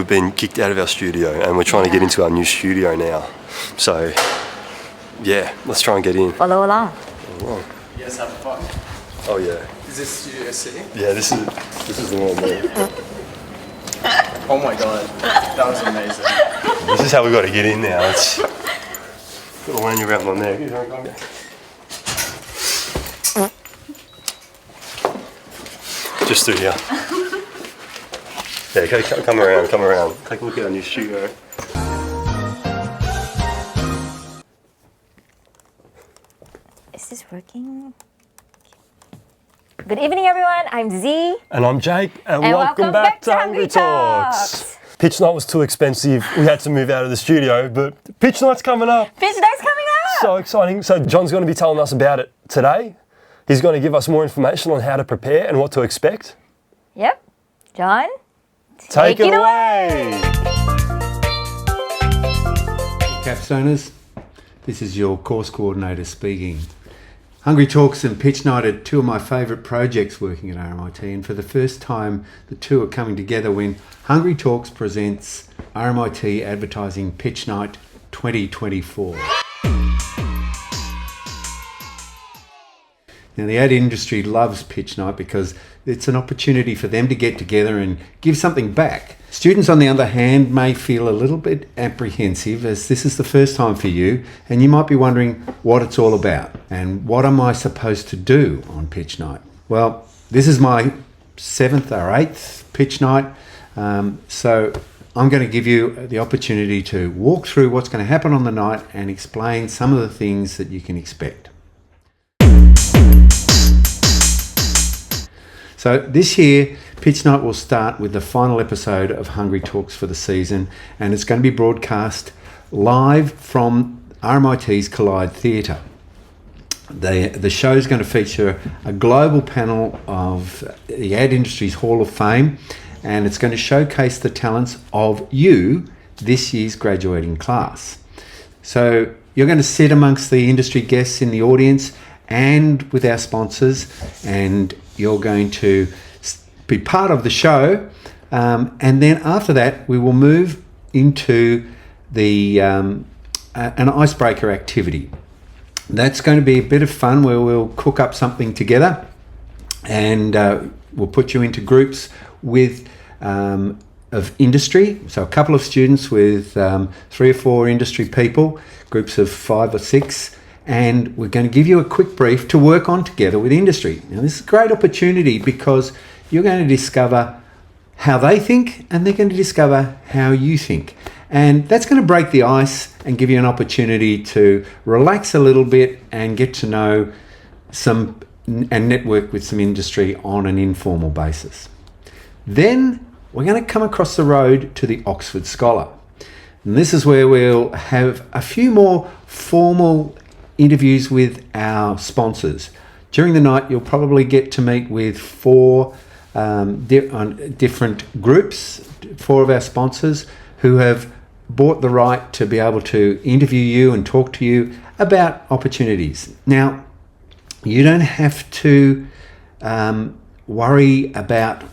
we've been kicked out of our studio and we're trying to get into our new studio now. So, yeah, let's try and get in. Follow along. Oh, You guys have fun. oh yeah. Is this Studio C? Yeah, this is the one there. Oh my god, that was amazing. This is how we got to get in now. It's got to land you around on there. Just through here. Yeah, come around. Take a look at our new studio. Is this working? Good evening, everyone. I'm Z. And I'm Jake, and welcome back to Hungry Talks. Pitch night was too expensive. We had to move out of the studio, but pitch night's coming up. Pitch night's coming up. So exciting. So John's going to be telling us about it today. He's going to give us more information on how to prepare and what to expect. Yep. John, Take it away. Capstoners, this is your course coordinator speaking. Hungry Talks and Pitch Night are two of my favourite projects working at RMIT, and for the first time the two are coming together when Hungry Talks presents RMIT Advertising Pitch Night 2024. Now, the ad industry loves Pitch Night because it's an opportunity for them to get together and give something back. Students, on the other hand, may feel a little bit apprehensive as this is the first time for you, and you might be wondering what it's all about and what am I supposed to do on Pitch Night? Well, this is my 7th or 8th Pitch Night, so I'm going to give you the opportunity to walk through what's going to happen on the night and explain some of the things that you can expect. So this year, Pitch Night will start with the final episode of Hungry Talks for the season, and it's going to be broadcast live from RMIT's Collide Theatre. The show is going to feature a global panel of the ad industry's Hall of Fame, and it's going to showcase the talents of you, this year's graduating class. So you're going to sit amongst the industry guests in the audience and with our sponsors, and you're going to be part of the show, and then after that we will move into the an icebreaker activity. That's going to be a bit of fun where we'll cook up something together, and we'll put you into groups with of industry, so a couple of students with 3 or 4 industry people, groups of 5 or 6, and we're going to give you a quick brief to work on together with industry. Now, this is a great opportunity because you're going to discover how they think and they're going to discover how you think. And that's going to break the ice and give you an opportunity to relax a little bit and get to know some and network with some industry on an informal basis. Then we're going to come across the road to the Oxford Scholar. And this is where we'll have a few more formal interviews with our sponsors. During the night, you'll probably get to meet with 4 different groups, 4 of our sponsors who have bought the right to be able to interview you and talk to you about opportunities. Now, you don't have to worry about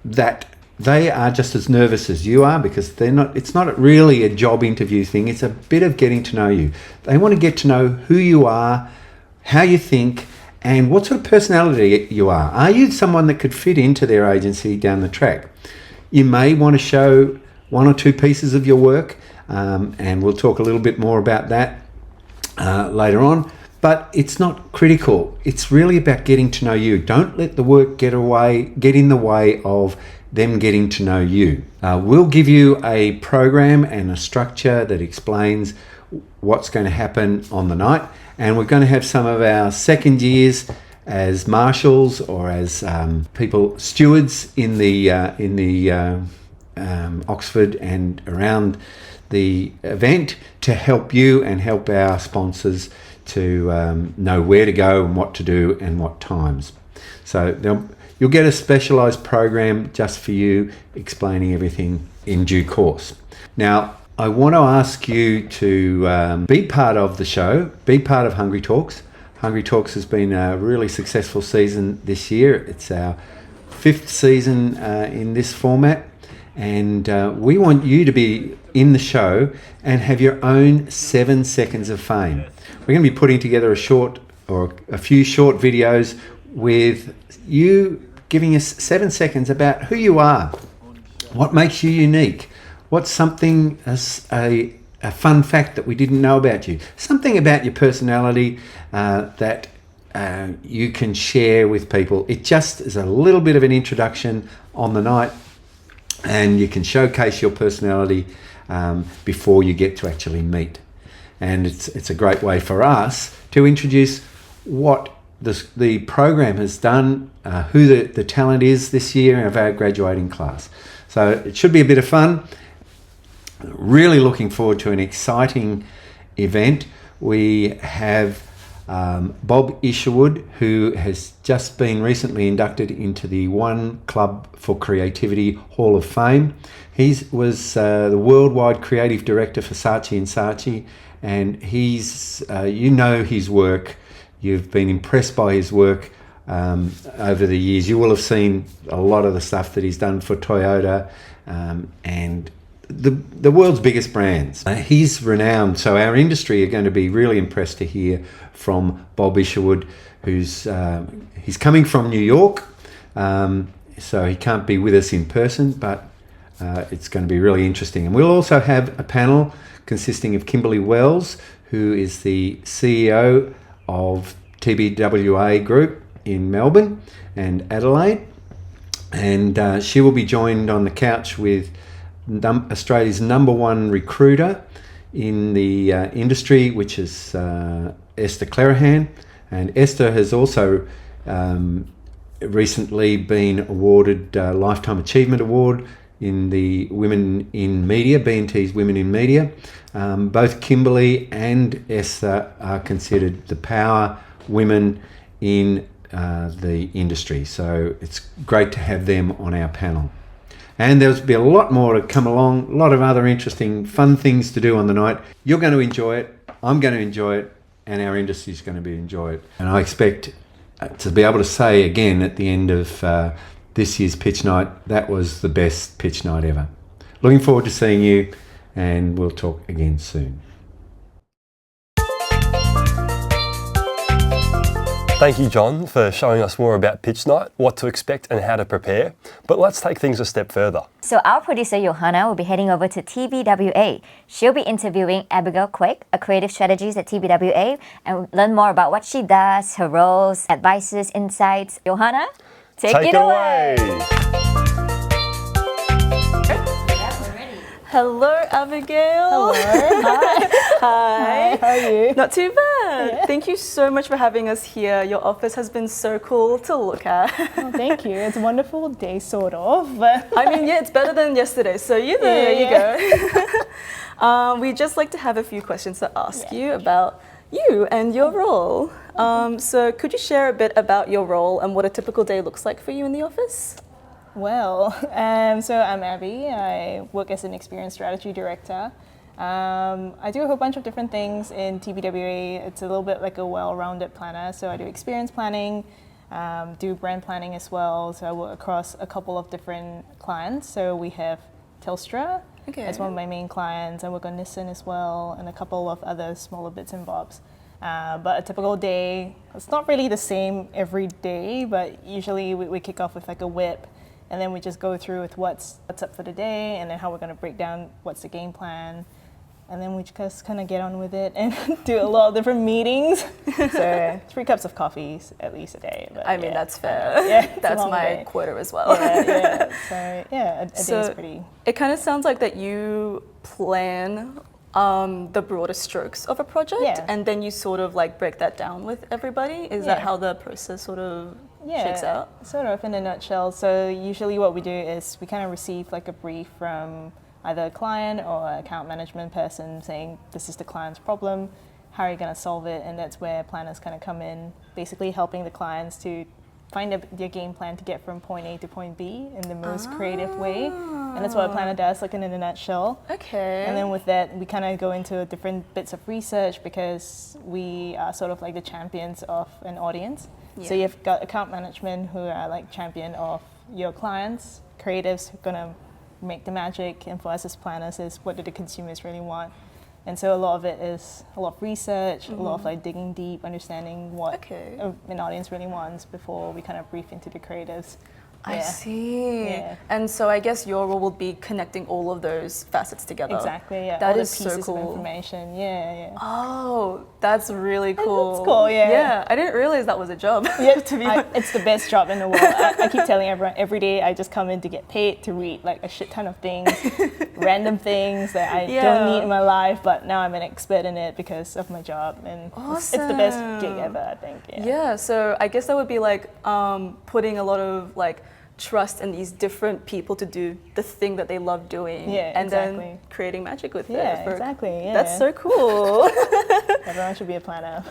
that. They are just as nervous as you are because it's not really a job interview thing. It's a bit of getting to know you. They want to get to know who you are, how you think, and what sort of personality you are. Are you someone that could fit into their agency down the track? You may want to show 1 or 2 pieces of your work, and we'll talk a little bit more about that later on. But it's not critical. It's really about getting to know you. Don't let the work get in the way of them getting to know you. We'll give you a program and a structure that explains what's going to happen on the night, and we're going to have some of our second years as marshals or as stewards in the Oxford and around the event to help you and help our sponsors to know where to go and what to do and what times. So you'll get a specialised program just for you, explaining everything in due course. Now, I want to ask you to be part of the show, be part of Hungry Talks. Hungry Talks has been a really successful season this year. It's our 5th season in this format, And we want you to be in the show and have your own 7 seconds of fame. We're going to be putting together a few short videos with you giving us 7 seconds about who you are, what makes you unique, what's something, a fun fact that we didn't know about you, something about your personality that you can share with people. It just is a little bit of an introduction on the night, and you can showcase your personality before you get to actually meet. And it's a great way for us to introduce what the program has done, who the talent is this year of our graduating class. So it should be a bit of fun. Really looking forward to an exciting event. We have Bob Isherwood, who has just been recently inducted into the One Club for Creativity Hall of Fame. He was the worldwide creative director for Saatchi & Saatchi, and he's his work. You've been impressed by his work over the years. You will have seen a lot of the stuff that he's done for Toyota and the world's biggest brands. He's renowned, so our industry are going to be really impressed to hear from Bob Isherwood, who's he's coming from New York, so he can't be with us in person, but it's going to be really interesting. And we'll also have a panel consisting of Kimberly Wells, who is the CEO of TBWA Group in Melbourne and Adelaide, and she will be joined on the couch with Australia's #1 recruiter in the industry, which is Esther Clerihan. And Esther has also recently been awarded a Lifetime Achievement Award in the Women in Media, B&T's Women in Media. Both Kimberly and Esther are considered the power women in the industry. So it's great to have them on our panel. And there'll be a lot more to come along, a lot of other interesting, fun things to do on the night. You're going to enjoy it, I'm going to enjoy it, and our industry's going to enjoy it. And I expect to be able to say again at the end of this year's pitch night, that was the best pitch night ever. Looking forward to seeing you, and we'll talk again soon. Thank you, John, for showing us more about pitch night, what to expect and how to prepare. But let's take things a step further. So our producer Yohanna will be heading over to TBWA. She'll be interviewing Abigail Kwek, a creative strategist at TBWA, and learn more about what she does, her roles, advices, insights. Yohanna, take it away. Hello, Abigail. Hello. Hi. Hi. How are you? Not too bad. Yeah. Thank you so much for having us here. Your office has been so cool to look at. Oh, thank you. It's a wonderful day, sort of. But I mean, yeah, it's better than yesterday. So there you go. We'd just like to have a few questions to ask you about you and your role. So could you share a bit about your role and what a typical day looks like for you in the office? Well, so I'm Abby. I work as an experience strategy director. I do a whole bunch of different things in TBWA. It's a little bit like a well-rounded planner. So I do experience planning, do brand planning as well. So I work across a couple of different clients. So we have Telstra as one of my main clients. I work on Nissan as well, and a couple of other smaller bits and bobs. But a typical day, it's not really the same every day, but usually we kick off with like a whip. And then we just go through with what's up for the day, and then how we're going to break down what's the game plan. And then we just kind of get on with it and do a lot of different meetings. So 3 cups of coffee at least a day. But I mean, that's fair. Yeah, That's my day. quota as well. Yeah. So yeah, a day's pretty. It kind of sounds like that you plan the broader strokes of a project, and then you sort of like break that down with everybody. Is that how the process sort of shakes out? Sort of in a nutshell. So usually what we do is we kind of receive like a brief from either a client or an account management person saying, this is the client's problem, how are you going to solve it? And that's where planners kind of come in, basically helping the clients to find their game plan to get from point A to point B in the most creative way. And that's what a planner does, like in a nutshell. Okay. And then with that, we kind of go into different bits of research because we are sort of like the champions of an audience. Yeah. So you've got account management who are like champion of your clients, creatives who are going to make the magic, and for us as planners is what do the consumers really want. And so a lot of it is a lot of research, a lot of like digging deep, understanding what an audience really wants before we kind of brief into the creatives. I see. Yeah. And so I guess your role will be connecting all of those facets together. Exactly, yeah. That all is the pieces so cool. of information. Yeah. Oh, that's really cool. That's cool, yeah. Yeah, I didn't realize that was a job. Yeah, to be it's the best job in the world. I keep telling everyone every day I just come in to get paid to read like a shit ton of things, random things that I don't need in my life, but now I'm an expert in it because of my job, and it's the best gig ever, I think. Yeah, so I guess that would be like putting a lot of like trust in these different people to do the thing that they love doing, and then creating magic with it. Exactly. Yeah. That's so cool. Everyone should be a planner.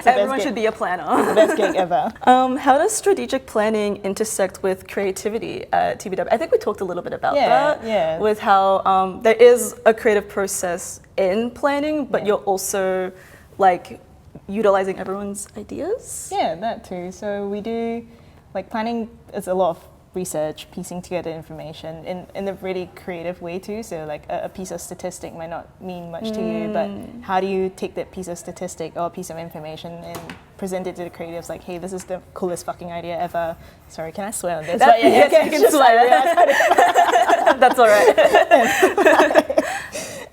Everyone should be a planner. The best gig ever. How does strategic planning intersect with creativity at TBW? I think we talked a little bit about that. Yeah. With how there is a creative process in planning, but you're also like utilizing everyone's ideas. Yeah, that too. So we do, like, planning is a lot of research, piecing together information in a really creative way too. So like a piece of statistic might not mean much to you, but how do you take that piece of statistic or a piece of information and present it to the creatives like, hey, this is the coolest fucking idea ever. Sorry, can I swear on this? Yes, you can swear. That's all right.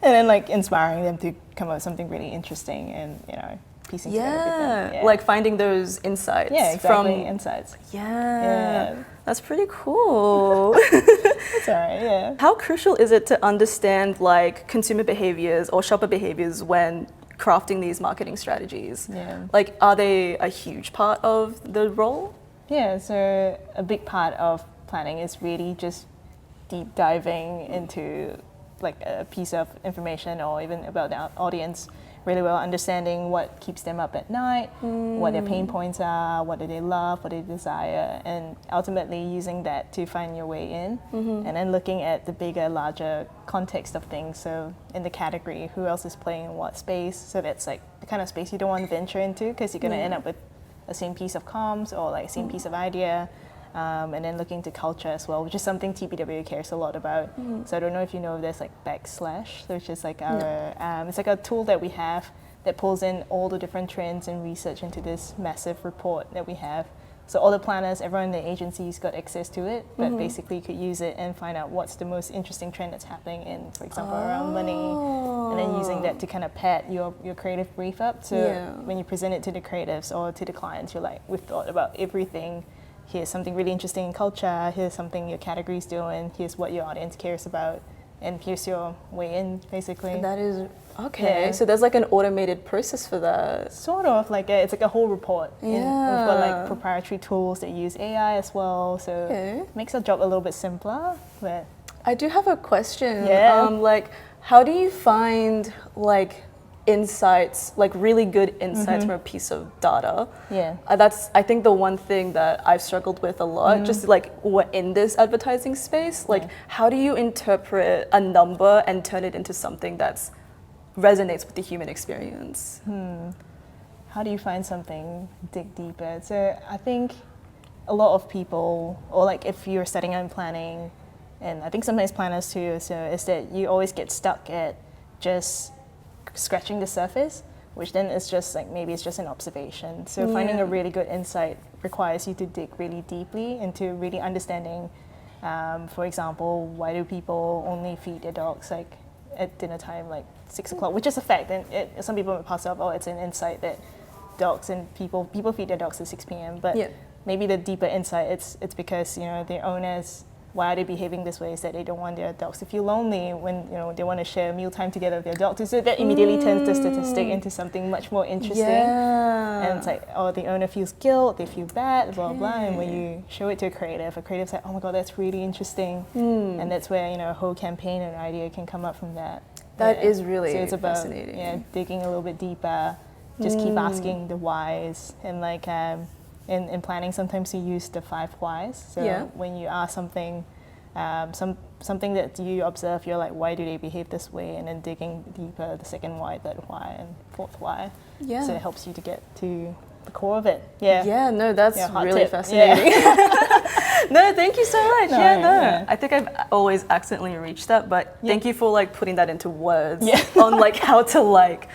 And then like inspiring them to come up with something really interesting and, you know, piecing together everything. Yeah, like finding those insights. Yeah, exactly. Insights. Yeah. That's pretty cool. That's all right, yeah. How crucial is it to understand like consumer behaviors or shopper behaviors when crafting these marketing strategies? Yeah. Like, are they a huge part of the role? Yeah, so a big part of planning is really just deep diving into like a piece of information or even about the audience really well, understanding what keeps them up at night, what their pain points are, what do they love, what they desire, and ultimately using that to find your way in, and then looking at the bigger, larger context of things. So in the category, who else is playing in what space? So that's like the kind of space you don't want to venture into because you're going to end up with the same piece of comms or like same piece of idea. And then looking to culture as well, which is something TBWA cares a lot about. So I don't know if you know, there's like Backslash, which is like our, it's like a tool that we have that pulls in all the different trends and research into this massive report that we have. So all the planners, everyone in the agencies got access to it, but basically you could use it and find out what's the most interesting trend that's happening in, for example, around money, and then using that to kind of pad your creative brief up. So when you present it to the creatives or to the clients, you're like, we've thought about everything. Here's something really interesting in culture, here's something your category's doing, here's what your audience cares about, and here's your way in, basically. And that is, okay, so there's like an automated process for that. Sort of, like it's like a whole report. And we've got like proprietary tools that use AI as well, so it makes our job a little bit simpler. But I do have a question. Yeah. Like, how do you find like insights, like really good insights from a piece of data? That's, I think, the one thing that I've struggled with a lot, just like what in this advertising space, like how do you interpret a number and turn it into something that's resonates with the human experience? How do you find something, dig deeper? So I think a lot of people, or like if you're setting out planning, and I think sometimes planners too, so is that you always get stuck at just scratching the surface, which then is just like, maybe it's just an observation. So finding a really good insight requires you to dig really deeply into really understanding, for example, why do people only feed their dogs like at dinner time, like 6 o'clock, which is a fact. And some people might pass off, oh, it's an insight that dogs and people feed their dogs at 6 p.m. But maybe the deeper insight, it's because, you know, their owners, why are they behaving this way, is that they don't want their dogs to feel lonely when, you know, they want to share mealtime together with their dogs. So that immediately turns the statistic into something much more interesting. And it's like, oh, the owner feels guilt, they feel bad, blah, blah. And when you show it to a creative's like, oh my God, that's really interesting. And that's where, you know, a whole campaign and idea can come up from that. That is really so it's about, fascinating. Digging a little bit deeper, just keep asking the whys. And like, in planning, sometimes you use the 5 whys. So when you ask something, something that you observe, you're like, why do they behave this way? And then digging deeper, the second why, third why, and fourth why. So it helps you to get to the core of it. No, that's really tip. fascinating. No, thank you so much. No, yeah, no. yeah. I think I've always accidentally reached that, but thank you for like putting that into words Yeah. on like how to like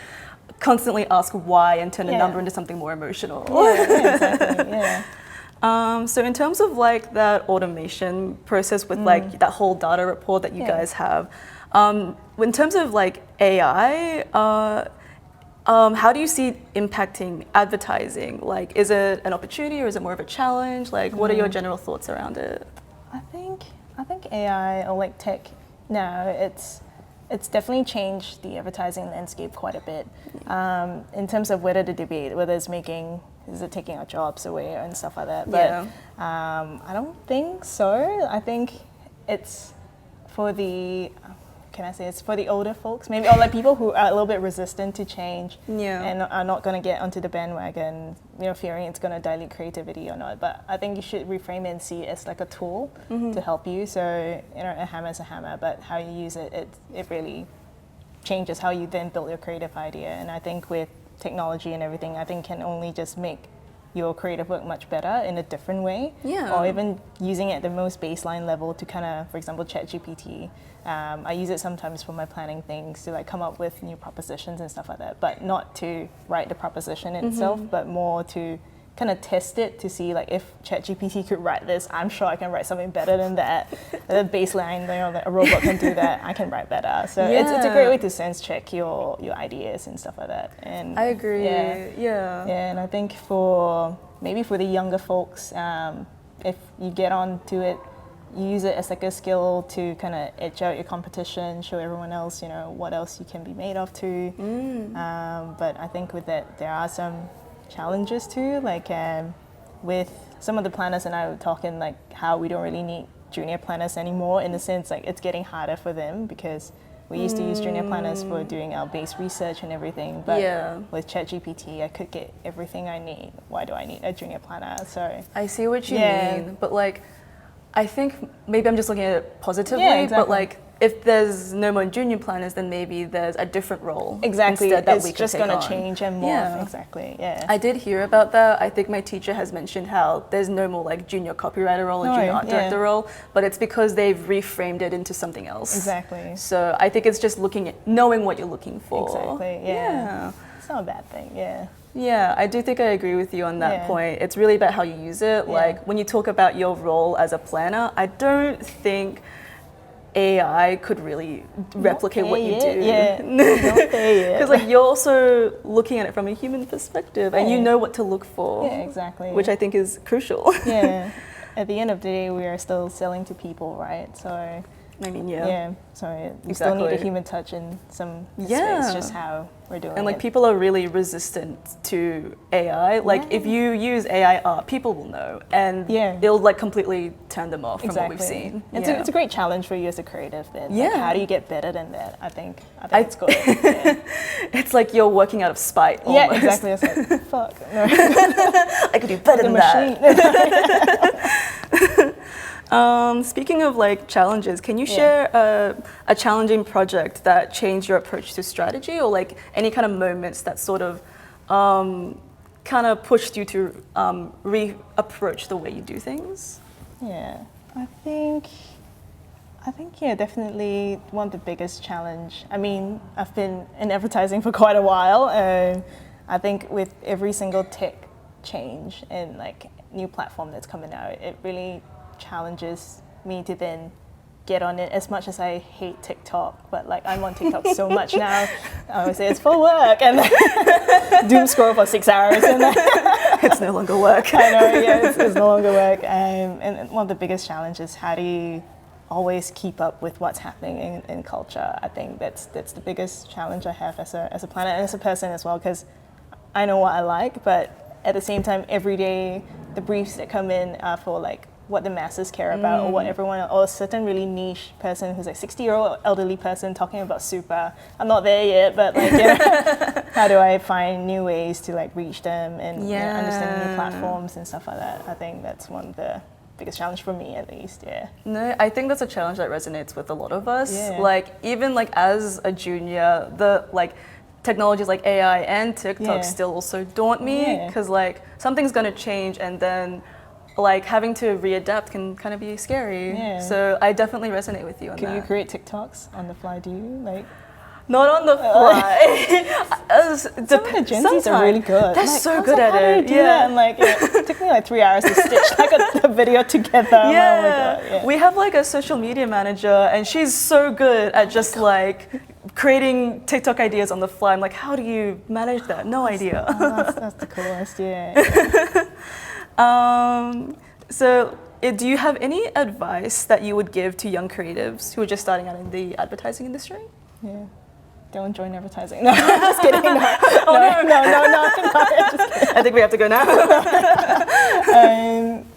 constantly ask why and turn a Yeah. number into something more emotional. Yeah, exactly. Yeah. So in terms of like that automation process with like that whole data report that you Yeah. guys have, in terms of like AI, how do you see it impacting advertising? Like, is it an opportunity or is it more of a challenge? Like, what are your general thoughts around it? I think AI or like tech now it's definitely changed the advertising landscape quite a bit. In terms of whether the debate, whether it's is it taking our jobs away and stuff like that. But I don't think so. I think it's for the it's for the older folks, maybe, or like people who are a little bit resistant to change and are not going to get onto the bandwagon, fearing it's going to dilute creativity or not. But I think you should reframe it and see it as like a tool to help you. So, a hammer is a hammer, but how you use it, it really changes how you then build your creative idea. And I think with technology and everything, I think can only just make your creative work much better in a different way. Yeah. Or even using it at the most baseline level to kind of, for example, ChatGPT. I use it sometimes for my planning things to like come up with new propositions and stuff like that, but not to write the proposition itself, but more to kind of test it to see like if ChatGPT could write this, I'm sure I can write something better than that. The baseline, that a robot can do that, I can write better. So it's a great way to sense check your ideas and stuff like that. And I agree. Yeah, and I think maybe for the younger folks, if you get onto it, you use it as like a skill to kind of edge out your competition, show everyone else, what else you can be made of too. But I think with that, there are some challenges too, like with some of the planners and I were talking like how we don't really need junior planners anymore, in the sense like it's getting harder for them because we used to use junior planners for doing our base research and everything, but with ChatGPT I could get everything I need. Why do I need a junior planner? So I see what you mean, but like I think maybe I'm just looking at it positively, but like if there's no more junior planners, then maybe there's a different role. Exactly, instead that it's we could just take going on. to change and morph. Exactly, I did hear about that. I think my teacher has mentioned how there's no more like junior copywriter role or junior art director role, but it's because they've reframed it into something else. Exactly. So I think it's just knowing what you're looking for. Exactly, It's not a bad thing, Yeah, I do think I agree with you on that point. It's really about how you use it. Like when you talk about your role as a planner, I don't think AI could really replicate what you do. Because like you're also looking at it from a human perspective and you know what to look for. Yeah, exactly. Which I think is crucial. At the end of the day, we are still selling to people, right? So I mean, so you still need a human touch in some space, just how we're doing and like it. people are really resistant to AI. Like if you use AI art, people will know, and it'll like completely turn them off from what we've seen. It's a great challenge for you as a creative. Then, like, how do you get better than that? I think it's good. It's like you're working out of spite. Almost. Yeah, exactly. It's like fuck. No. I could do better than that. Speaking of like challenges, can you share a challenging project that changed your approach to strategy, or like any kind of moments that sort of kind of pushed you to reapproach the way you do things? Yeah, I think definitely one of the biggest challenge. I mean, I've been in advertising for quite a while, and I think with every single tech change and like new platform that's coming out, it really challenges me to then get on it. As much as I hate TikTok, but like I'm on TikTok so much now, I would say it's for work and doom scroll for 6 hours and it's no longer work. I know, it's no longer work. And one of the biggest challenges is how do you always keep up with what's happening in culture. I think that's the biggest challenge I have as a planner and as a person as well, because I know what I like, but at the same time every day the briefs that come in are for like what the masses care about, or what everyone, or a certain really niche person who's like 60-year-old elderly person talking about super. I'm not there yet, but like how do I find new ways to like reach them and understand new platforms and stuff like that. I think that's one of the biggest challenge for me, at least. No, I think that's a challenge that resonates with a lot of us. Like even like as a junior, the like technologies like AI and TikTok still also daunt me, because like something's gonna change and then like having to readapt can kind of be scary. Yeah. So I definitely resonate with you on Can that. you create TikToks on the fly? Do you like? Not on the fly. Some of the Gen Zs are really good. They're Like, so I was good like, at how do it. you do that? And like, it took me like 3 hours to stitch like a video together. I'm like, Yeah. oh my God, yeah. We have like a social media manager, and she's so good at just like creating TikTok ideas on the fly. I'm like, how do you manage that? No idea. Oh, that's the coolest. Yeah. So, do you have any advice that you would give to young creatives who are just starting out in the advertising industry? Yeah. Don't join advertising. No, I'm just kidding. No, no. Just kidding. I think we have to go now.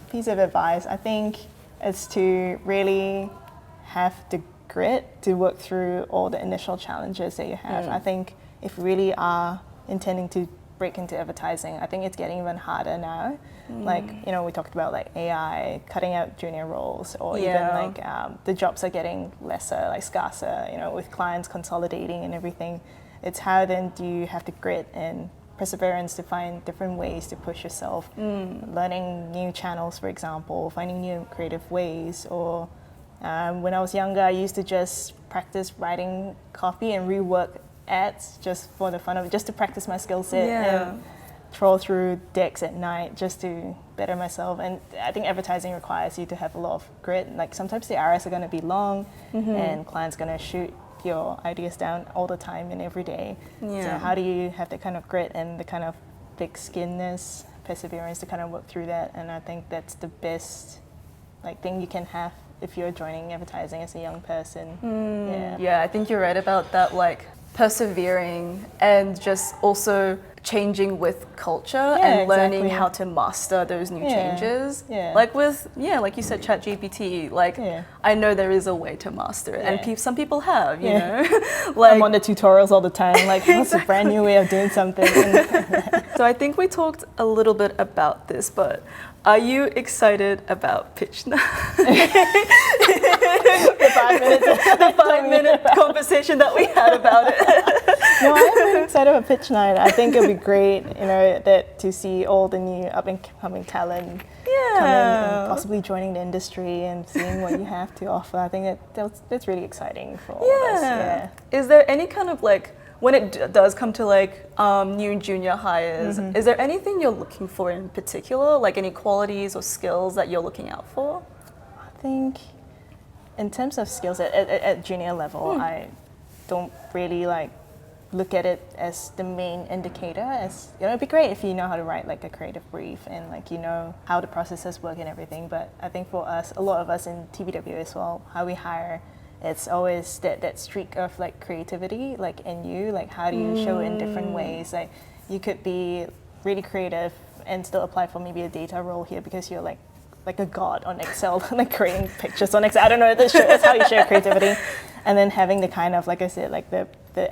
Piece of advice, I think, is to really have the grit to work through all the initial challenges that you have. I think if you really are intending to break into advertising, I think it's getting even harder now. Like, you know, we talked about like AI cutting out junior roles, or even like the jobs are getting lesser, like scarcer, you know, with clients consolidating and everything. It's how then do you have the grit and perseverance to find different ways to push yourself, learning new channels, for example, finding new creative ways. Or when I was younger, I used to just practice writing copy and rework ads just for the fun of it, just to practice my skill set and troll through decks at night just to better myself. And I think advertising requires you to have a lot of grit. Like sometimes the hours are going to be long and clients going to shoot your ideas down all the time and every day. So how do you have that kind of grit and the kind of thick skinness, perseverance to kind of work through that? And I think that's the best like thing you can have if you're joining advertising as a young person. Yeah, I think you're right about that, like persevering and just also changing with culture and learning how to master those new changes. Like with, like you said, ChatGPT, like I know there is a way to master it, and some people have, you know. Like I'm on the tutorials all the time, like what's a brand new way of doing something? So I think we talked a little bit about this, but are you excited about pitch night? The 5 minutes. The 5-minute conversation that we had about it. No, I'm really excited about pitch night. I think it'll be great, you know, that to see all the new up and coming talent coming and possibly joining the industry and seeing what you have to offer. I think that's really exciting for all of us. Yeah. Is there any kind of like, when it does come to like new junior hires, is there anything you're looking for in particular, like any qualities or skills that you're looking out for? I think in terms of skills at junior level, I don't really like look at it as the main indicator. As you know, it'd be great if you know how to write like a creative brief and like you know how the processes work and everything. But I think for us, a lot of us in TBWA as well, how we hire, it's always that streak of like creativity, like in you, like how do you show it in different ways? Like you could be really creative and still apply for maybe a data role here because you're like a god on Excel, like creating pictures on Excel. I don't know, that's how you share creativity. And then having the kind of, like I said, like the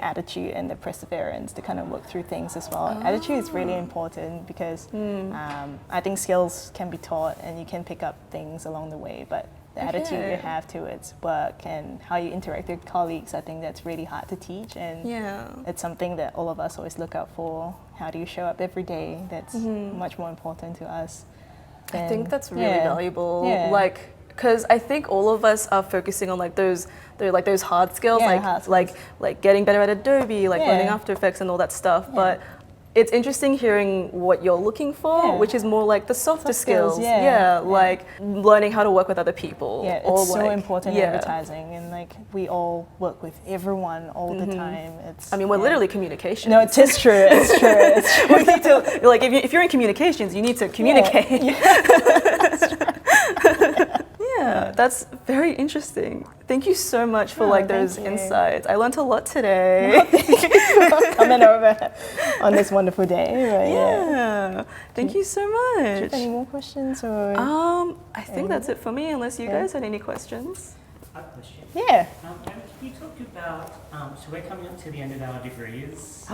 attitude and the perseverance to kind of work through things as well. Attitude is really important because I think skills can be taught and you can pick up things along the way, but the attitude you have towards work and how you interact with colleagues, I think that's really hard to teach, and it's something that all of us always look out for. How do you show up every day? That's much more important to us. I think that's really valuable. Like, because I think all of us are focusing on like those hard skills, like getting better at Adobe, like learning After Effects and all that stuff. But it's interesting hearing what you're looking for, which is more like the softer skills. Like learning how to work with other people. Yeah, it's so important in advertising, and like we all work with everyone all the time. I mean, we're literally communication. No, it is true. It's true. It's true. We need to, like, if you're in communications, you need to communicate. That's very interesting. Thank you so much for like those insights. I learned a lot today. Thank you for coming over on this wonderful day. Thank you so much. Do you have any more questions? Or I think that's it for me, unless you guys had any questions. I have a question. Yeah. Can you talk about, so we're coming up to the end of our degrees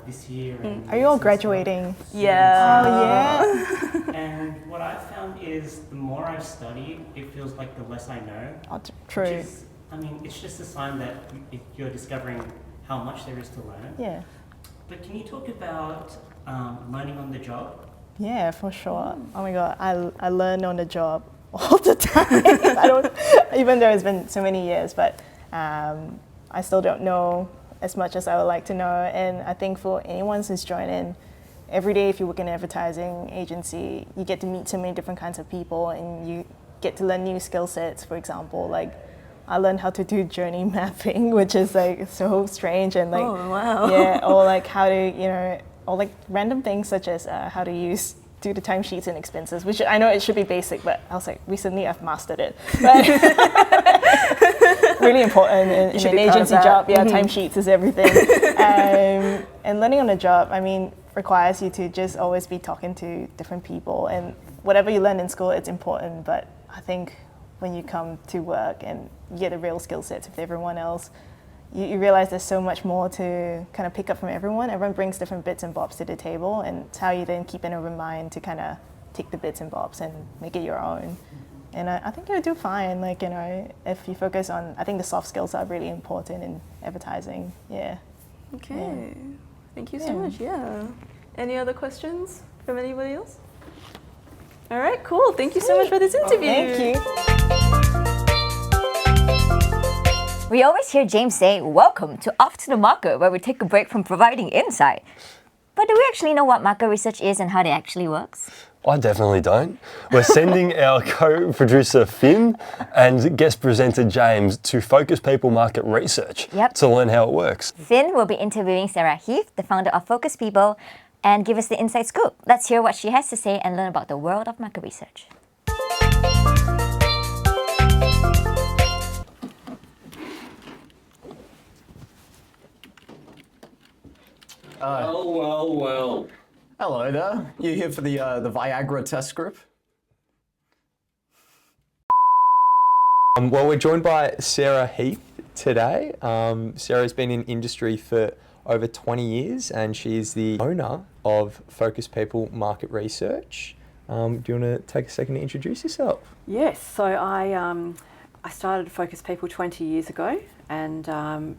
this year. And Are you all graduating? Yeah. Oh, yeah. And what I've found is the more I've studied, it feels like the less I know. Oh, true. Which is, I mean, it's just a sign that you're discovering how much there is to learn. Yeah. But can you talk about learning on the job? Yeah, for sure. Oh my God, I learn on the job all the time. I don't, even though it's been so many years, but I still don't know as much as I would like to know. And I think for anyone who's joining, every day if you work in an advertising agency, you get to meet so many different kinds of people and you get to learn new skill sets. For example, like I learned how to do journey mapping, which is like so strange and like, Oh, wow. yeah, or like how to, you know, or like random things such as how to do the timesheets and expenses, which I know it should be basic, but I was like, recently I've mastered it. But really important in should an be proud of agency that. job. Yeah, timesheets is everything. And learning on the job, I mean, requires you to just always be talking to different people. And whatever you learn in school, it's important. But I think when you come to work and you get the real skill sets with everyone else, you realize there's so much more to kind of pick up from everyone. Everyone brings different bits and bobs to the table, and it's how you then keep in open mind to kind of take the bits and bobs and make it your own. And I think you'll do fine. Like, you know, if you focus on, I think the soft skills are really important in advertising. Yeah. Okay. Thank you so much. Yeah. Any other questions from anybody else? All right, cool. Thank you so much for this interview. Thank you. We always hear James say, "Welcome to Off to the Market," where we take a break from providing insight. But do we actually know what market research is and how it actually works? I definitely don't. We're sending our co-producer Finn and guest presenter James to Focus People Market Research to learn how it works. Finn will be interviewing Sarah Heath, the founder of Focus People, and give us the inside scoop. Let's hear what she has to say and learn about the world of market research. Well. Hello there. You here for the Viagra test group? Well, we're joined by Sarah Heath today. Sarah's been in industry for over 20 years and she's the owner of Focus People Market Research. Do you want to take a second to introduce yourself? Yes, so I started Focus People 20 years ago, and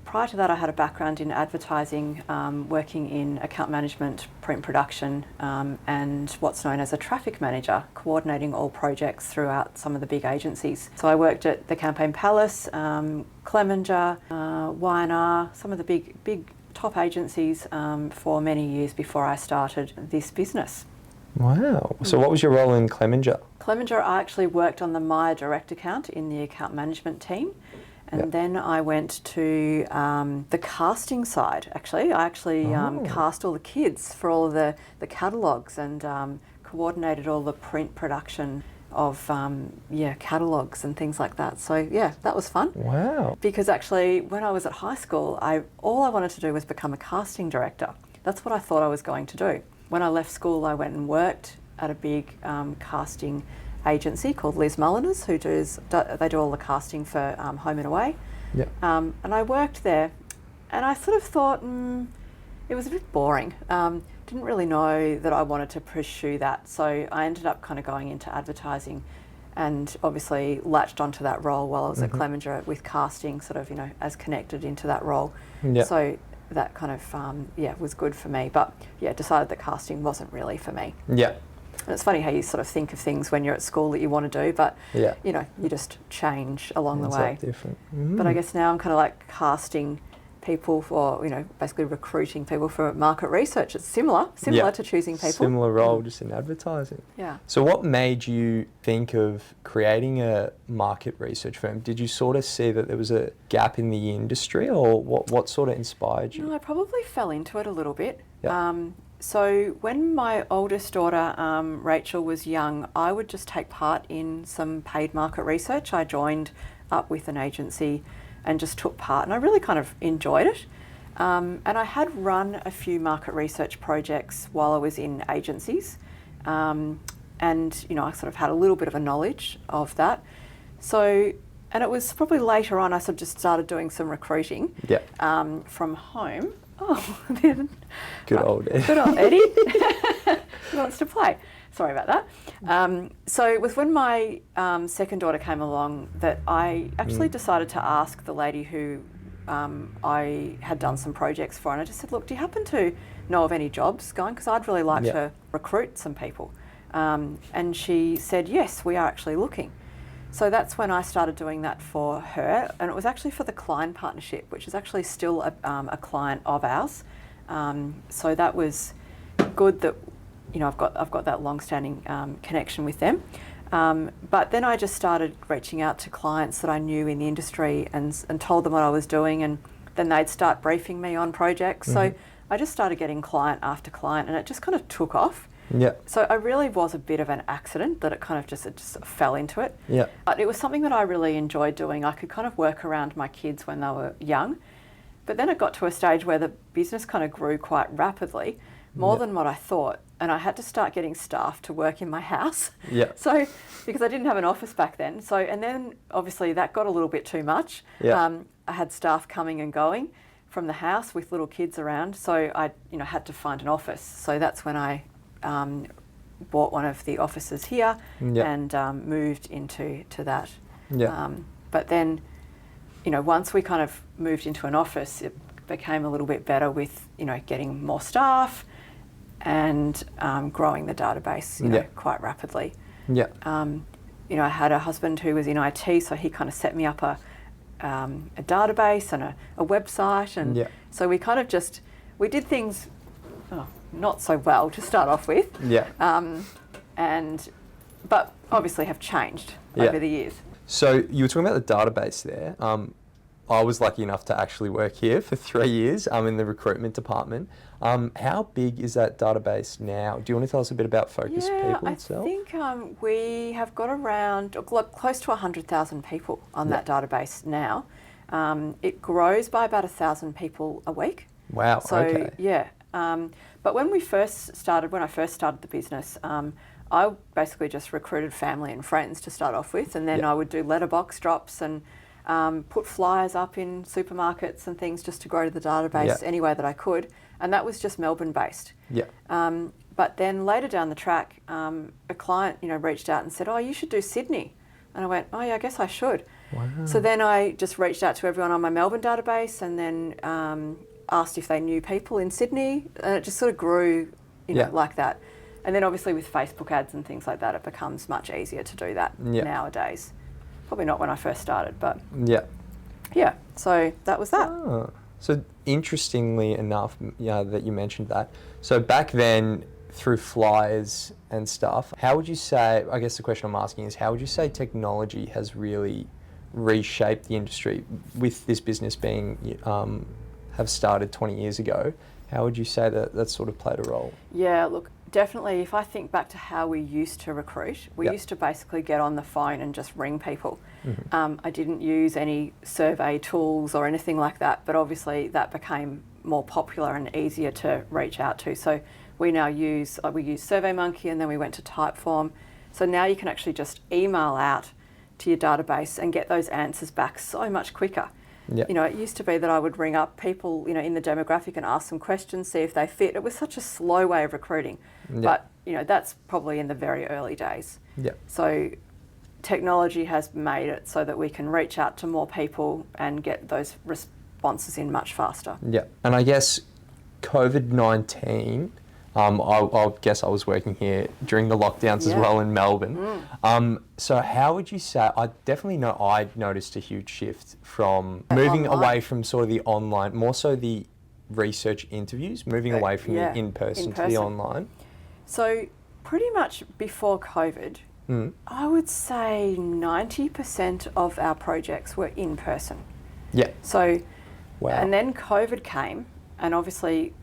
prior to that I had a background in advertising, working in account management, print production, and what's known as a traffic manager, coordinating all projects throughout some of the big agencies. So I worked at the Campaign Palace, Clemenger, Yohanna, some of the big top agencies for many years before I started this business. Wow. So what was your role in Clemenger? Clemenger, I actually worked on the Myer Direct account in the account management team. And then I went to the casting side, actually. I actually cast all the kids for all of the catalogues and coordinated all the print production of catalogues and things like that. So yeah, that was fun. Wow. Because actually when I was at high school, all I wanted to do was become a casting director. That's what I thought I was going to do. When I left school, I went and worked at a big casting agency called Liz Mulliners, they do all the casting for Home and Away. Yeah. And I worked there, and I sort of thought it was a bit boring. Didn't really know that I wanted to pursue that, so I ended up kind of going into advertising, and obviously latched onto that role while I was at Clemenger with casting, sort of, you know, as connected into that role. Yeah. So that kind of was good for me, but decided that casting wasn't really for me. Yeah. And it's funny how you sort of think of things when you're at school that you want to do, but you know, you just change along the way. Different. But I guess now I'm kind of like casting people for, you know, basically recruiting people for market research. It's similar to choosing people. Similar role, just in advertising. Yeah. So what made you think of creating a market research firm? Did you sort of see that there was a gap in the industry, or what sort of inspired you? No, I probably fell into it a little bit. Yeah. So when my oldest daughter, Rachel, was young, I would just take part in some paid market research. I joined up with an agency and just took part, and I really kind of enjoyed it. And I had run a few market research projects while I was in agencies. And, you know, I sort of had a little bit of a knowledge of that. So, and it was probably later on I sort of just started doing some recruiting from home. Oh, Good old Eddie. Good old Eddie. He wants to play. Sorry about that. So it was when my second daughter came along that I actually decided to ask the lady who I had done some projects for, and I just said, look, do you happen to know of any jobs going? Because I'd really like to recruit some people. And she said, yes, we are actually looking. So that's when I started doing that for her, and it was actually for the Klein Partnership, which is actually still a client of ours. So that was good that, you know, I've got that long-standing connection with them. But then I just started reaching out to clients that I knew in the industry and told them what I was doing, and then they'd start briefing me on projects. So I just started getting client after client, and it just kind of took off. Yeah. So I really was a bit of an accident that it just fell into it. Yeah. But it was something that I really enjoyed doing. I could kind of work around my kids when they were young. But then it got to a stage where the business kind of grew quite rapidly, more than what I thought. And I had to start getting staff to work in my house. Yeah. So, because I didn't have an office back then. So, and then obviously that got a little bit too much. Yeah. I had staff coming and going from the house with little kids around. So I, had to find an office. So that's when I bought one of the offices here and moved into that. Yeah. But then, once we kind of moved into an office, it became a little bit better with, getting more staff and growing the database, quite rapidly. Yeah. I had a husband who was in IT, so he kind of set me up a database and a website. And so we kind of we did things not so well to start off with. Yeah. But obviously have changed over the years. So you were talking about the database there. I was lucky enough to actually work here for 3 years in the recruitment department. How big is that database now? Do you want to tell us a bit about Focus People itself? I think we have got around close to 100,000 people on that database now. It grows by about 1,000 people a week. Wow. So okay. But when I first started the business, I basically just recruited family and friends to start off with, and then I would do letterbox drops and put flyers up in supermarkets and things just to grow to the database any way that I could, and that was just Melbourne based. Yeah. But then later down the track, a client reached out and said, "Oh, you should do Sydney," and I went, "Oh yeah, I guess I should." Wow. So then I just reached out to everyone on my Melbourne database, and then asked if they knew people in Sydney, and it just sort of grew, like that. And then obviously with Facebook ads and things like that, it becomes much easier to do that nowadays. Probably not when I first started, but yeah. So that was that. Oh. So interestingly enough, that you mentioned that. So back then, through flyers and stuff, how would you say? I guess the question I'm asking is, how would you say technology has really reshaped the industry with this business being have started 20 years ago? How would you say that sort of played a role? Yeah, look, definitely. If I think back to how we used to recruit, we used to basically get on the phone and just ring people. Mm-hmm. I didn't use any survey tools or anything like that, but obviously that became more popular and easier to reach out to. So we now use SurveyMonkey, and then we went to Typeform. So now you can actually just email out to your database and get those answers back so much quicker. Yep. It used to be that I would ring up people, in the demographic and ask them questions, see if they fit. It was such a slow way of recruiting. Yep. But, that's probably in the very early days. Yep. So technology has made it so that we can reach out to more people and get those responses in much faster. Yeah. And I guess COVID-19, I guess I was working here during the lockdowns as well in Melbourne. So how would you say, I definitely know I noticed a huge shift from moving away from sort of the online, more so the research interviews, moving away from the in-person to the online? So pretty much before COVID, I would say 90% of our projects were in person. Yeah. So, wow. And then COVID came, and obviously,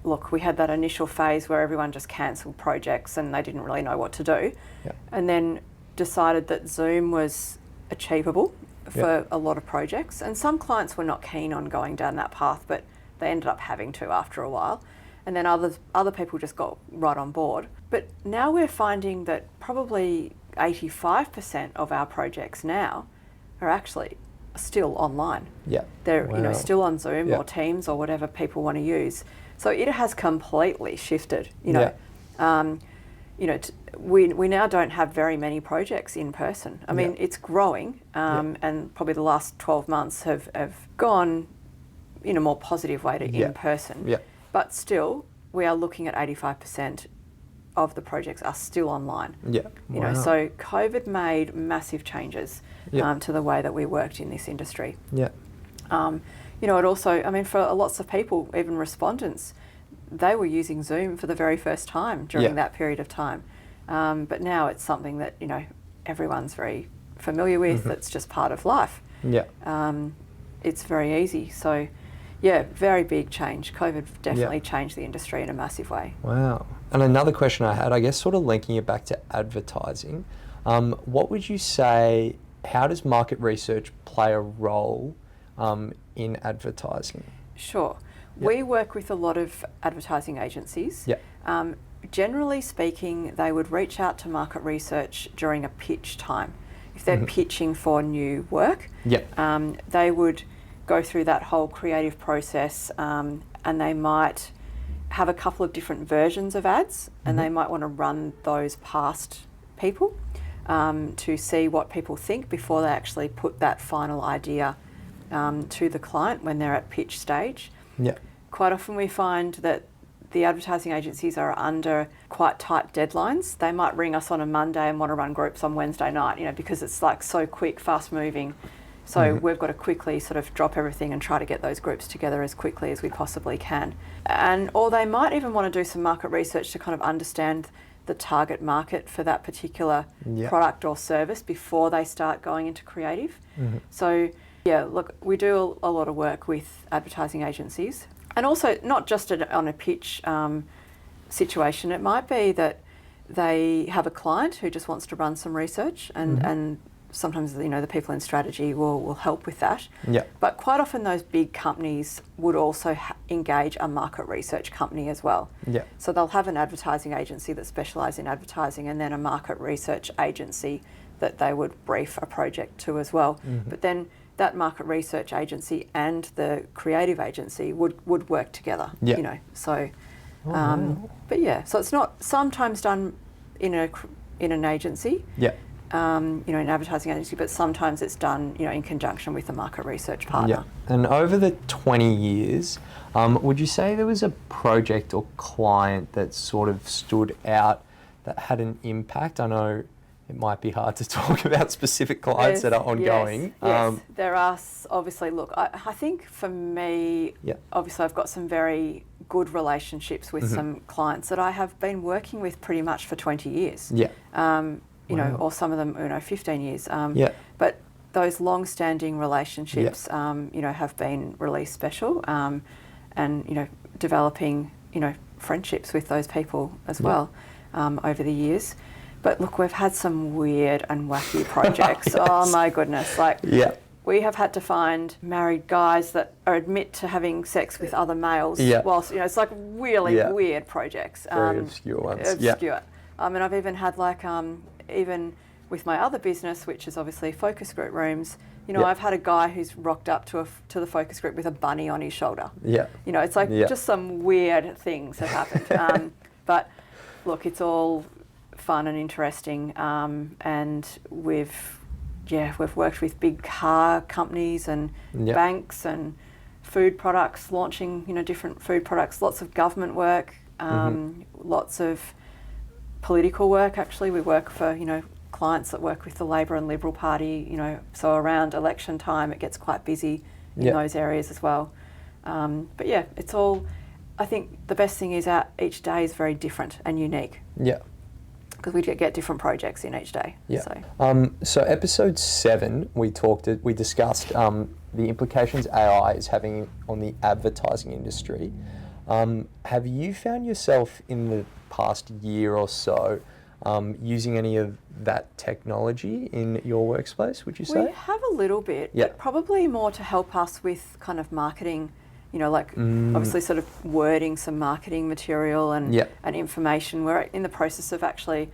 look, we had that initial phase where everyone just cancelled projects and they didn't really know what to do. Yeah. And then decided that Zoom was achievable for a lot of projects. And some clients were not keen on going down that path, but they ended up having to after a while. And then other people just got right on board. But now we're finding that probably 85% of our projects now are actually still online. Yeah. They're still on Zoom or Teams or whatever people want to use. So it has completely shifted. We now don't have very many projects in person. I mean, it's growing, and probably the last 12 months have gone in a more positive way to in person. Yeah. But still, we are looking at 85% of the projects are still online. Yeah. You know, so COVID made massive changes to the way that we worked in this industry. Yeah. You know, it also, I mean, for lots of people, even respondents, they were using Zoom for the very first time during that period of time. But now it's something that, you know, everyone's very familiar with. It's just part of life. Yeah. It's very easy. So, yeah, very big change. COVID definitely changed the industry in a massive way. Wow. And another question I had, I guess, sort of linking it back to advertising, what would you say, how does market research play a role in advertising? Sure. We work with a lot of advertising agencies. Yeah. Generally speaking, they would reach out to market research during a pitch time. If they're pitching for new work, they would go through that whole creative process, and they might have a couple of different versions of ads, and they might want to run those past people to see what people think before they actually put that final idea to the client when they're at pitch stage. Yeah. Quite often we find that the advertising agencies are under quite tight deadlines. They might ring us on a Monday and want to run groups on Wednesday night, you know, because it's like so quick, fast moving. So we've got to quickly sort of drop everything and try to get those groups together as quickly as we possibly can. Or they might even want to do some market research to kind of understand the target market for that particular product or service before they start going into creative. So yeah, look, we do a lot of work with advertising agencies, and also not just on a pitch situation. It might be that they have a client who just wants to run some research, and sometimes, you know, the people in strategy will help with that. Yeah. But quite often those big companies would also engage a market research company as well. Yeah. So they'll have an advertising agency that specialises in advertising, and then a market research agency that they would brief a project to as well. But then that market research agency and the creative agency would work together. Yeah. You know, so but yeah, so it's not sometimes done in an agency. Yeah. You know, an advertising agency, but sometimes it's done, you know, in conjunction with a market research partner. Yeah. And over the 20 years, would you say there was a project or client that sort of stood out that had an impact? I know it might be hard to talk about specific clients that are ongoing. Yes, there are obviously. Look, I think for me, obviously I've got some very good relationships with some clients that I have been working with pretty much for 20 years. Yeah. You know, or some of them, you know, 15 years. But those long-standing relationships, you know, have been really special, and, you know, developing, you know, friendships with those people as well over the years. But look, we've had some weird and wacky projects. Oh my goodness. Like, we have had to find married guys that admit to having sex with other males whilst, you know, it's like really weird projects. Very obscure ones. Obscure. And I've even had like, even with my other business, which is obviously focus group rooms, you know, I've had a guy who's rocked up to the focus group with a bunny on his shoulder. Yeah. You know, it's like just some weird things have happened. But look, it's all fun and interesting. And we've worked with big car companies and banks and food products, launching, you know, different food products, lots of government work, lots of political work. Actually, we work for, you know, clients that work with the Labor and Liberal Party, you know, so around election time it gets quite busy in those areas as well. But yeah, it's all, I think the best thing is each day is very different and unique. Yeah. Because we get different projects in each day. Yeah. So episode 7, we discussed the implications AI is having on the advertising industry. Have you found yourself in the past year or so using any of that technology in your workspace, would you say? We have a little bit, but probably more to help us with kind of marketing, you know, like obviously sort of wording some marketing material and information. We're in the process of actually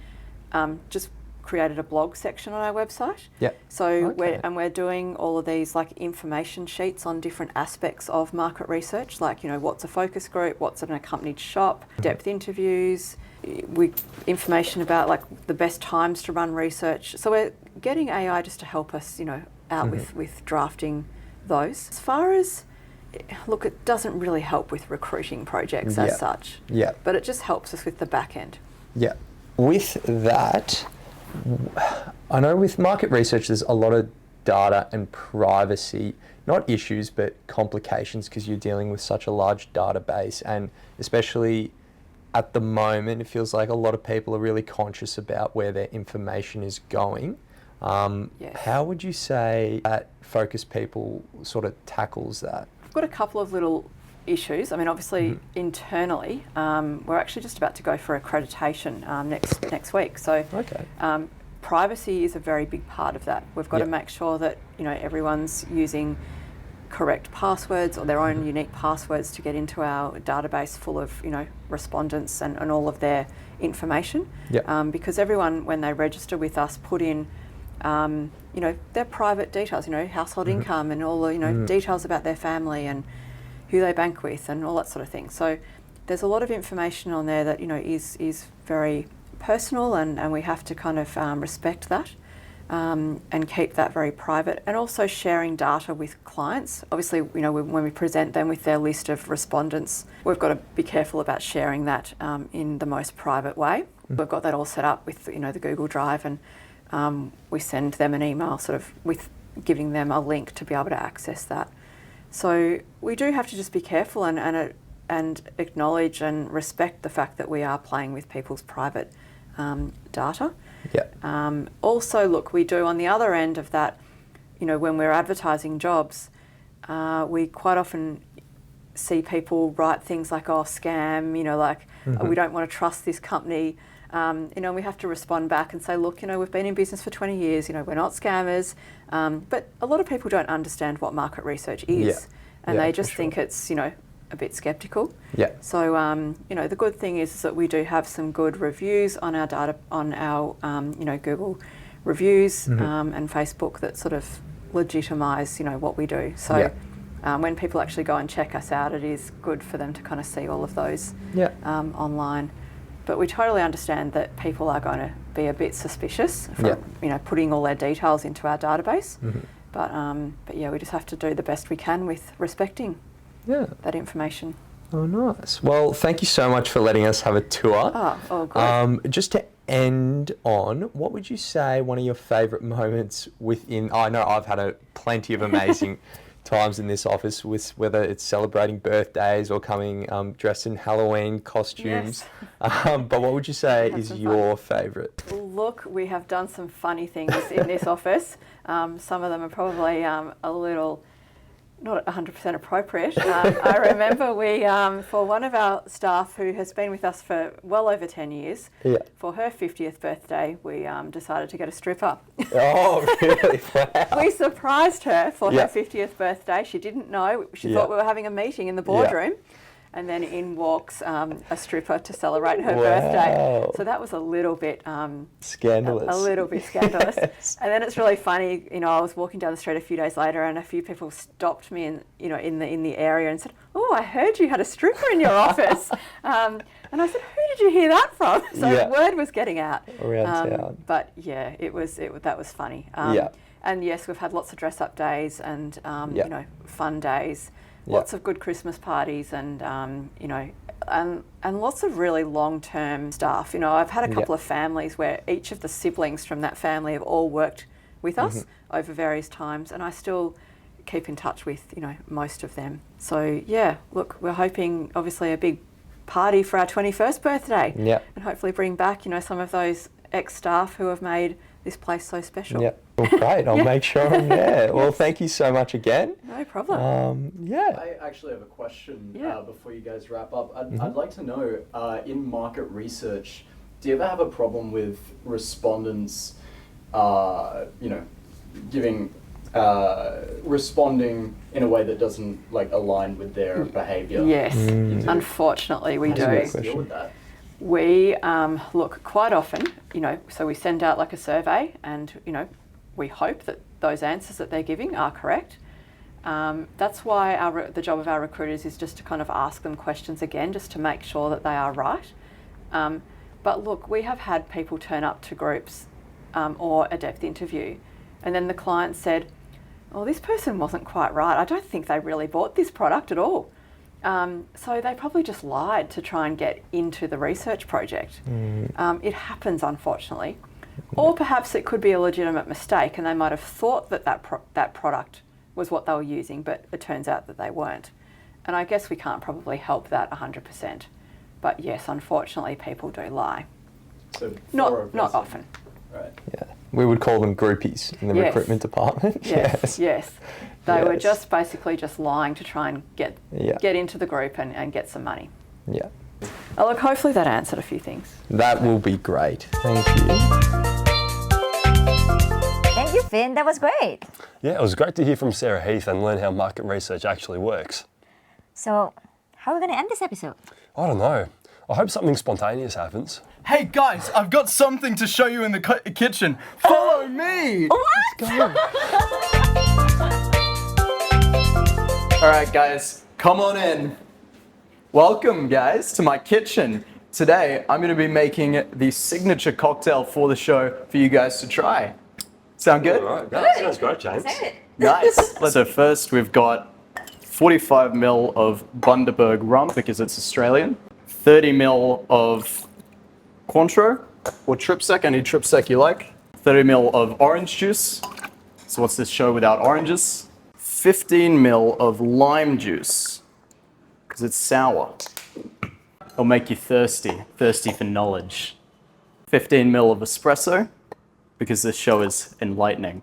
just created a blog section on our website. Yeah. So we're doing all of these like information sheets on different aspects of market research, like, you know, what's a focus group, what's an accompanied shop, depth interviews, information about like the best times to run research. So we're getting AI just to help us, you know, out with drafting those. As far as look, it doesn't really help with recruiting projects as such. Yeah. But it just helps us with the back end. Yeah. With that, I know with market research, there's a lot of data and privacy, not issues, but complications, because you're dealing with such a large database, and especially at the moment, it feels like a lot of people are really conscious about where their information is going. Yes. How would you say that Focus People sort of tackles that? I've got a couple of little issues. I mean, obviously, internally, we're actually just about to go for accreditation next week. So, privacy is a very big part of that. We've got to make sure that everyone's using correct passwords or their own unique passwords to get into our database full of respondents and all of their information. Because everyone, when they register with us, put in their private details, household income and all the details about their family and who they bank with and all that sort of thing. So there's a lot of information on there that is very personal, and we have to kind of respect that and keep that very private. And also sharing data with clients. Obviously, when we present them with their list of respondents, we've got to be careful about sharing that in the most private way. We've got that all set up with the Google Drive, and we send them an email sort of with giving them a link to be able to access that. So we do have to just be careful and acknowledge and respect the fact that we are playing with people's private data. Also, look, we do on the other end of that, when we're advertising jobs, we quite often see people write things like, "Oh, scam," we don't want to trust this company. We have to respond back and say, look, we've been in business for 20 years, we're not scammers. But a lot of people don't understand what market research is, and they just think it's, a bit skeptical. So, the good thing is that we do have some good reviews on our data, on our, Google reviews and Facebook that sort of legitimise, what we do. So when people actually go and check us out, it is good for them to kind of see all of those online. But we totally understand that people are going to be a bit suspicious from, putting all their details into our database. But we just have to do the best we can with respecting that information. Oh, nice. Well, thank you so much for letting us have a tour. Oh, good. Just to end on, what would you say one of your favourite moments within... I know I've had plenty of amazing times in this office, with whether it's celebrating birthdays or coming dressed in Halloween costumes. But what would you say is your favourite? Look, we have done some funny things in this office. Some of them are probably a little not 100% appropriate. I remember we, for one of our staff who has been with us for well over 10 years, for her 50th birthday, we decided to get a stripper. Oh, really? Wow. We surprised her for her 50th birthday. She didn't know. She thought we were having a meeting in the boardroom. And then in walks a stripper to celebrate her birthday. So that was a little bit scandalous. A little bit scandalous. And then it's really funny. I was walking down the street a few days later, and a few people stopped me in the area and said, "Oh, I heard you had a stripper in your office." And I said, "Who did you hear that from?" So word was getting out around town. But that was funny. And yes, we've had lots of dress up days and fun days. Lots of good Christmas parties and lots of really long-term stuff. I've had a couple of families where each of the siblings from that family have all worked with us over various times, and I still keep in touch with, most of them. So look, we're hoping obviously a big party for our 21st birthday and hopefully bring back, some of those ex-staff who have made this place so special. Well, great. I'll make sure I'm there. Well, thank you so much again. No problem. I actually have a question before you guys wrap up. I'd like to know, in market research, do you ever have a problem with respondents, responding in a way that doesn't align with their behaviour? Yes, unfortunately we do. How do you guys deal with that? We look quite often, so we send out a survey, and we hope that those answers that they're giving are correct. That's why the job of our recruiters is just to kind of ask them questions again, just to make sure that they are right. But look, we have had people turn up to groups or a depth interview, and then the client said, well, this person wasn't quite right. I don't think they really bought this product at all. So they probably just lied to try and get into the research project. It happens, unfortunately. Or perhaps it could be a legitimate mistake and they might have thought that that product was what they were using, but it turns out that they weren't. And I guess we can't probably help that 100%. But yes, unfortunately, people do lie. So not often. Right. Yeah. We would call them groupies in the recruitment department. Yes. They were just basically just lying to try and get into the group and get some money. Yeah. Oh, look, hopefully that answered a few things. That will be great. Thank you. Thank you, Finn. That was great. Yeah, it was great to hear from Sarah Heath and learn how market research actually works. So, how are we going to end this episode? I don't know. I hope something spontaneous happens. Hey guys, I've got something to show you in the kitchen. Follow me! What? Alright guys, come on in. Welcome guys to my kitchen. Today I'm going to be making the signature cocktail for the show for you guys to try. Sound good? All right, that sounds great, James. Nice. So first we've got 45 ml of Bundaberg rum because it's Australian. 30 ml of Cointreau or Tripsec, any Tripsec you like. 30 ml of orange juice. So what's this show without oranges? 15 ml of lime juice because it's sour. It'll make you thirsty for knowledge. 15 ml of espresso because this show is enlightening.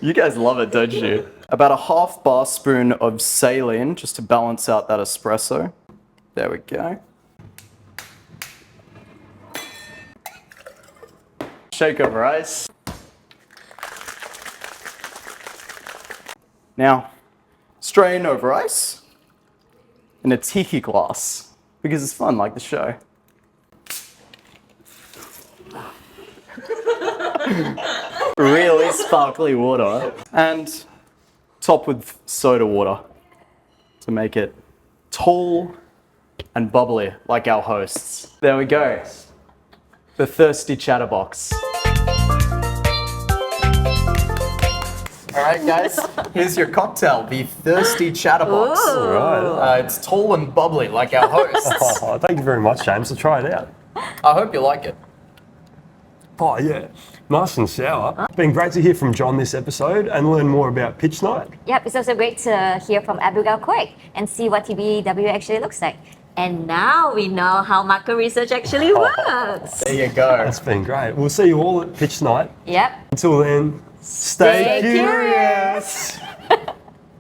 You guys love it, don't you? About a half bar spoon of saline just to balance out that espresso. There we go. Shake over ice. Now, strain over ice in a tiki glass because it's fun, like the show. Really sparkly water and top with soda water to make it tall and bubbly like our hosts. There we go. The thirsty chatterbox. All right, guys, here's your cocktail, the thirsty chatterbox. All right. It's tall and bubbly like our hosts. Oh, thank you very much, James. I'll try it out. I hope you like it. Oh, yeah. Nice and sour. It's been great to hear from John this episode and learn more about pitch night. Yep, it's also great to hear from Abigail Kwek and see what TBWA actually looks like. And now we know how market research actually works. There you go. That's been great. We'll see you all at pitch night. Yep. Until then, stay curious. Curious.